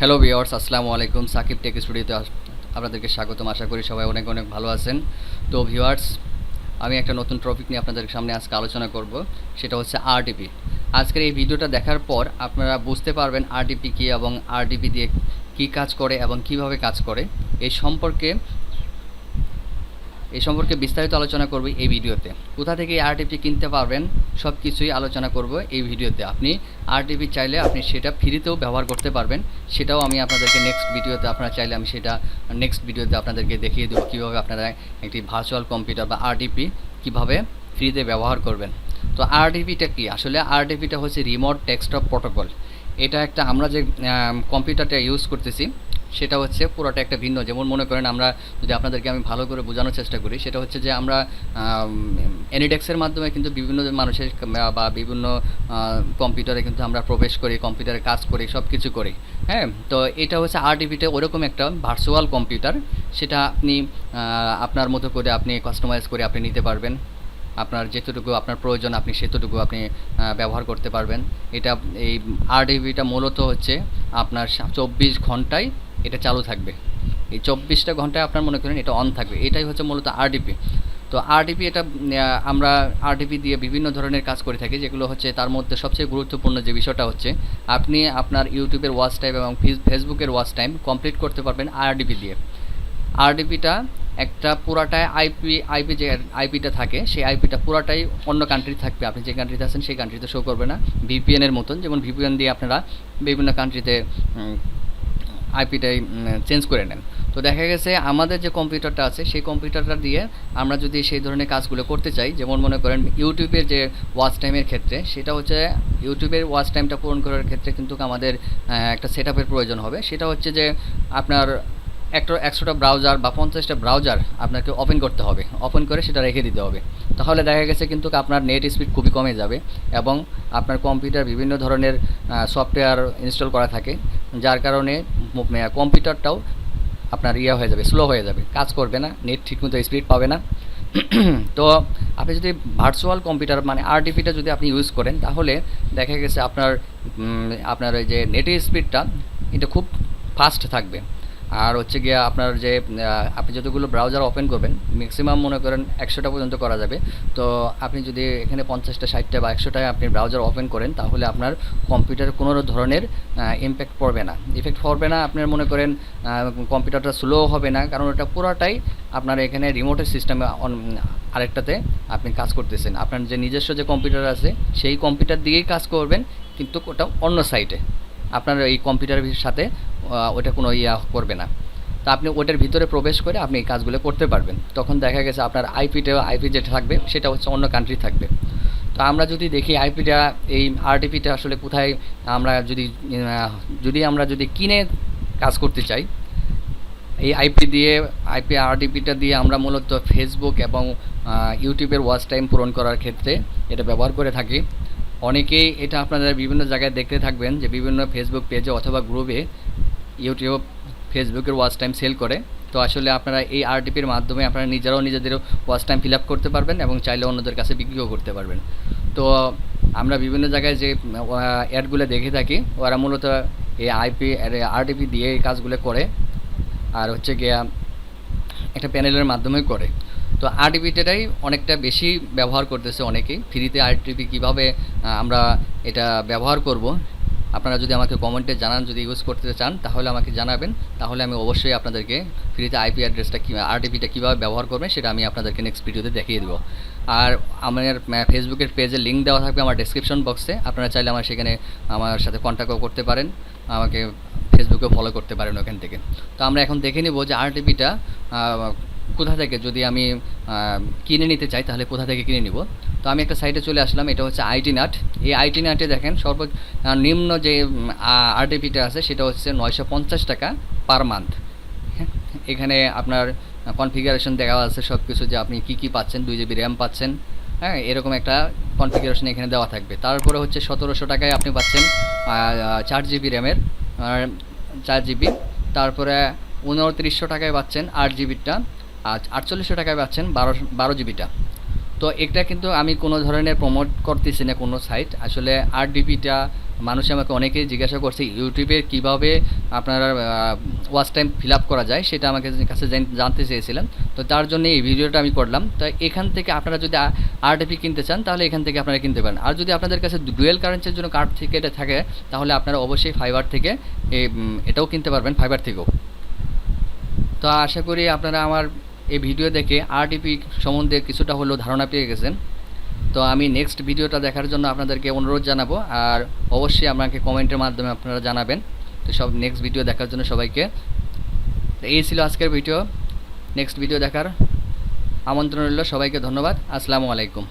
Hello viewers, আসসালামু আলাইকুম। Shakib take স্টুডিওতে আপনাদেরকে স্বাগতম। আশা করি সবাই অনেক অনেক ভালো আছেন। তো ভিউয়ার্স, আমি একটা নতুন টপিক নিয়ে আপনাদের সামনে আজকে আলোচনা করব, সেটা হচ্ছে আরডিপি। আজকের এই ভিডিওটা দেখার পর আপনারা বুঝতে পারবেন আরডিপি কী এবং আরডিপি দিয়ে কী কাজ করে এবং কিভাবে কাজ করে এই সম্পর্কে বিস্তারিত আলোচনা করব এই ভিডিওতে। কোথা থেকে এই আরটিপি কিনতে পারবেন সব কিছুই আলোচনা করব এই ভিডিওতে। আপনি আরটিপি চাইলে আপনি সেটা ফ্রিতেও ব্যবহার করতে পারবেন, সেটাও আমি আপনাদেরকে নেক্সট ভিডিওতে, আপনারা চাইলে আমি সেটা নেক্সট ভিডিওতে আপনাদেরকে দেখিয়ে দেবো কীভাবে আপনারা একটি ভার্চুয়াল কম্পিউটার বা আরটিপি কীভাবে ফ্রিতে ব্যবহার করবেন। তো আরটিপিটা কি? আসলে আরটিপিটা হচ্ছে রিমোট ডেস্কটপ প্রোটোকল। এটা একটা আমরা যে কম্পিউটারটা ইউজ করতেছি সেটা হচ্ছে পুরোটা একটা ভিন্ন। যেমন মনে করেন, আমরা যদি আপনাদেরকে আমি ভালো করে বোঝানোর চেষ্টা করি, সেটা হচ্ছে যে আমরা এনিডেক্সের মাধ্যমে কিন্তু বিভিন্ন মানুষের বা বিভিন্ন কম্পিউটারে কিন্তু আমরা প্রবেশ করি, কম্পিউটারে কাজ করি, সব কিছু করি। হ্যাঁ, তো এটা হচ্ছে আরটিপিতে ওরকম একটা ভার্চুয়াল কম্পিউটার। সেটা আপনি আপনার মতো করে আপনি কাস্টমাইজ করে আপনি নিতে পারবেন। আপনার যেতটুকু আপনার প্রয়োজন আপনি সেতটুকু আপনি ব্যবহার করতে পারবেন। এটা এই আরডিপিটা মূলত হচ্ছে আপনার 24 ঘন্টায় এটা চালু থাকবে। এই 24টা ঘন্টায় আপনার মনে করেন এটা অন থাকবে। এটাই হচ্ছে মূলত আরডিপি। তো আরডিপি এটা আমরা আরডিপি দিয়ে বিভিন্ন ধরনের কাজ করে থাকি, যেগুলো হচ্ছে তার মধ্যে সবচেয়ে গুরুত্বপূর্ণ যে বিষয়টা হচ্ছে আপনি আপনার ইউটিউবের ওয়াচ টাইম এবং ফেসবুকের ওয়াচ টাইম কমপ্লিট করতে পারবেন আরডিপি দিয়ে। আরডিপিটা একটা পুরাটাই আইপি যে আইপিটা থাকে, সেই আইপিটা পুরাটাই অন্য কান্ট্রি থাকবে। আপনি যে কান্ট্রিতে আছেন সেই কান্ট্রিতে শো করবে না। ভিপিএনের মতন, যেমন ভিপিএন দিয়ে আপনারা বিভিন্ন কান্ট্রিতে আইপিটাই চেঞ্জ করে নেন। তো দেখা গেছে আমাদের যে কম্পিউটারটা আছে সেই কম্পিউটারটা দিয়ে আমরা যদি সেই ধরনের কাজগুলো করতে চাই, যেমন মনে করেন ইউটিউবের যে ওয়াচ টাইমের ক্ষেত্রে, সেটা হচ্ছে ইউটিউবের ওয়াচ টাইমটা পূরণ করার ক্ষেত্রে কিন্তু আমাদের একটা সেট আপের প্রয়োজন হবে। সেটা হচ্ছে যে আপনার 100টা ব্রাউজার বা 50টা ব্রাউজার আপনাকে ওপেন করতে হবে, ওপেন করে সেটা রেখে দিতে হবে। তাহলে দেখা গেছে কিন্তু আপনার নেট স্পিড খুবই কমে যাবে এবং আপনার কম্পিউটার বিভিন্ন ধরনের সফটওয়্যার ইনস্টল করা থাকে, যার কারণে কম্পিউটারটাও আপনার হয়ে যাবে, স্লো হয়ে যাবে, কাজ করবে না, নেট ঠিকমতো স্পিড পাবে না। তো আপনি যদি ভার্চুয়াল কম্পিউটার মানে আরডিপিটা যদি আপনি ইউজ করেন, তাহলে দেখা গেছে আপনার ওই যে নেটের স্পিডটা এটা খুব ফাস্ট থাকবে। আর হচ্ছে গিয়ে আপনার যে আপনি যতগুলো ব্রাউজার ওপেন করবেন, ম্যাক্সিমাম মনে করেন 100টা পর্যন্ত করা যাবে। তো আপনি যদি এখানে 50টা 60টা বা 100টায় আপনি ব্রাউজার ওপেন করেন, তাহলে আপনার কম্পিউটারে কোনো ধরনের ইম্প্যাক্ট পড়বে না, ইফেক্ট পড়বে না। আপনার মনে করেন কম্পিউটারটা স্লো হবে না, কারণ ওটা পুরোটাই আপনার এখানে রিমোটের সিস্টেমে আরেকটাতে আপনি কাজ করতেছেন। আপনার যে নিজস্ব যে কম্পিউটার আছে সেই কম্পিউটার দিয়েই কাজ করবেন, কিন্তু ওটা অন্য সাইটে, আপনার এই কম্পিউটারের সাথে ওটা কোনো করবে না। তো আপনি ওটার ভিতরে প্রবেশ করে আপনি এই কাজগুলো করতে পারবেন। তখন দেখা গেছে আপনার আইপি যেটা থাকবে সেটা হচ্ছে অন্য কান্ট্রি থাকবে। তো আমরা যদি দেখি আইপিটা, এই আরডিপিটা আসলে কোথায়, আমরা যদি কিনে কাজ করতে চাই, এই আইপি আরডিপিটা দিয়ে আমরা মূলত ফেসবুক এবং ইউটিউবের ওয়াচ টাইম পূরণ করার ক্ষেত্রে এটা ব্যবহার করে থাকি। অনেকেই এটা আপনারা বিভিন্ন জায়গায় দেখতে থাকবেন যে বিভিন্ন ফেসবুক পেজে অথবা গ্রুপে ইউটিউব ফেসবুকের ওয়াচ টাইম সেল করে। তো আসলে আপনারা এই আরডিপির মাধ্যমে আপনারা নিজেদের ওয়াচ টাইম ফিল আপ করতে পারবেন এবং চাইলে অন্যদের কাছে বিক্রিও করতে পারবেন। তো আমরা বিভিন্ন জায়গায় যে অ্যাডগুলো দেখে থাকি, ওরা মূলত এই আরডিপি দিয়ে এই কাজগুলো করে, আর হচ্ছে গিয়া একটা প্যানেলের মাধ্যমে করে। তো আরডিপিটাই অনেকটা বেশি ব্যবহার করতেছে অনেকেই। ফ্রিতে আরডিপি কীভাবে আমরা এটা ব্যবহার করব, আপনারা যদি আমাকে কমেন্টে জানান, যদি ইউজ করতে চান তাহলে আমাকে জানাবেন, তাহলে আমি অবশ্যই আপনাদেরকে ফ্রিতে আইপি অ্যাড্রেসটা আরডিপিটা কীভাবে ব্যবহার করবেন সেটা আমি আপনাদেরকে নেক্সট ভিডিওতে দেখিয়ে দেবো। আর আমার ফেসবুকের পেজের লিঙ্ক দেওয়া থাকবে আমার ডেসক্রিপশন বক্সে, আপনারা চাইলে সেখানে আমার সাথে কন্ট্যাক্টও করতে পারেন, আমাকে ফেসবুকে ফলো করতে পারেন ওখান থেকে। তো আমরা এখন দেখে নিব যে আরডিপিটা কোথা থেকে, যদি আমি কিনে নিতে চাই তাহলে কোথা থেকে কিনে নিব। তো আমি একটা সাইটে চলে আসলাম, এটা হচ্ছে আইটি নাট। এই আইটি নাটে দেখেন সর্বনিম্ন যে আরডিপিটা আছে সেটা হচ্ছে 950 টাকা পার মান্থ। এখানে আপনার কনফিগারেশন দেওয়া আছে সব কিছু, যে আপনি কী পাচ্ছেন, 2 জিবি র্যাম পাচ্ছেন, হ্যাঁ, এরকম একটা কনফিগারেশন এখানে দেওয়া থাকবে। তারপরে হচ্ছে 1700 টাকায় আপনি পাচ্ছেন 4 জিবি র্যামের 4 জিবি। তারপরে 2900 টাকায় পাচ্ছেন 8 জিবিটা, আর 4800 টাকায় পাচ্ছেন 12 জিবিটা। তো এটা কিন্তু আমি কোনো ধরনের প্রমোট করতেছি না কোনো সাইট। আসলে আরডিপিটা মানুষ আমাকে অনেকেই জিজ্ঞাসা করছে ইউটিউবে কিভাবে আপনারা ওয়াচ টাইম ফিল আপ করা যায়, সেটা আমাকে কাছে জানতে চেয়েছিলেন। তো তার জন্য এই ভিডিওটা আমি করলাম। তো এখান থেকে আপনারা যদি আরডিপি কিনতে চান তাহলে এখান থেকে আপনারা কিনতে পারেন। আর যদি আপনাদের কাছে ডুয়েল কারেন্সির জন্য কার্ড থেকে এটা থাকে তাহলে আপনারা অবশ্যই ফাইবার থেকে এটাও কিনতে পারবেন, ফাইবার থেকেও। তো আশা করি আপনারা আমার এই ভিডিও দেখে আরডিপি সম্বন্ধে কিছুটা হলেও ধারণা পেয়ে গেছেন। তো আমি নেক্সট ভিডিওটা দেখার জন্য আপনাদেরকে অনুরোধ জানাবো, আর অবশ্যই আমাকে কমেন্টের মাধ্যমে আপনারা জানাবেন। তো সব নেক্সট ভিডিও দেখার জন্য সবাইকে, তো এই ছিল আজকের ভিডিও। নেক্সট ভিডিও দেখার আমন্ত্রণ রইল সবাইকে। ধন্যবাদ। আসসালামু আলাইকুম।